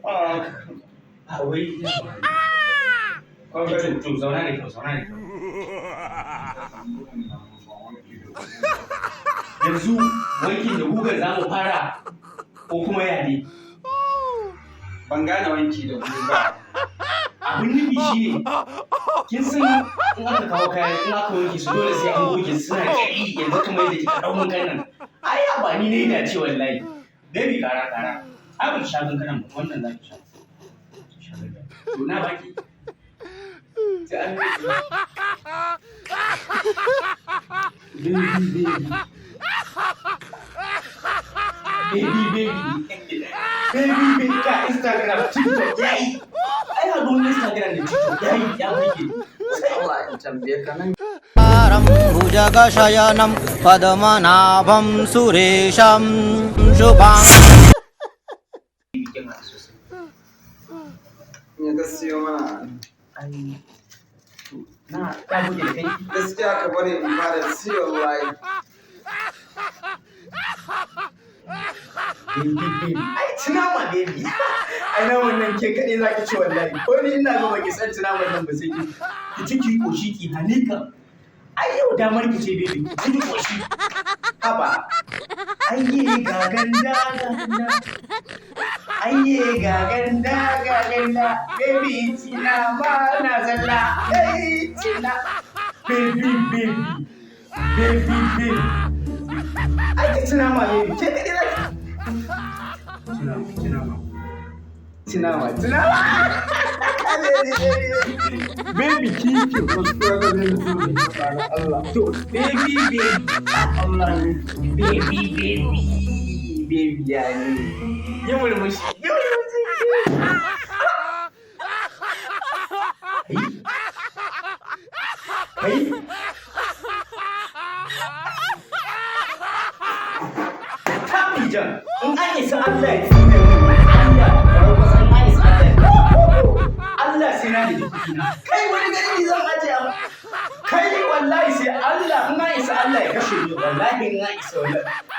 wai to zauna da kyau yanzu wankin da gugar za mu fara ko kuma ya ne ban gane wanki da guga abin nufi shi ne kin san in aka kawo kayan in aka wanke su dole sai an goge suna ƙari yanzu kamar yadda kika ɗau mun nan ai ba ni ne ina ce wallahi baby kara ai ba ki sha kankanan ba wannan za ki sha to na baki sai an baby ka Instagram TikTok yayi ai ha don Instagram da TikTok yayi ya burge sai Allah ya tambaye ka nan भुजगशयनं पद्मनाभं सुरेशं शुभां me ka siyo mana na ta buge da kai gaskiya ka bari in fara siyo wallahi ai tunama baby ai na wannan ke kadai zaki ci wallahi ko ni ina ga baki san tunaman nan ba sai ki ciki koshi ki hanika ai yau damar ki ce baby ki koshi haba ayye gaganda ayye gaganda baby tina ma na zalla hey tina baby ai ki tunama baby ke kadai zaki tunama baby keep your struggling Allah to baby Allah baby ya ne yi murmushi hey Tabijan in an isa Allah ya tsine Allah sai na da jikina kai wani gani zan ajiye kai wallahi sai Allah in an isa Allah ya kashe ni wallahi in an isa wallahi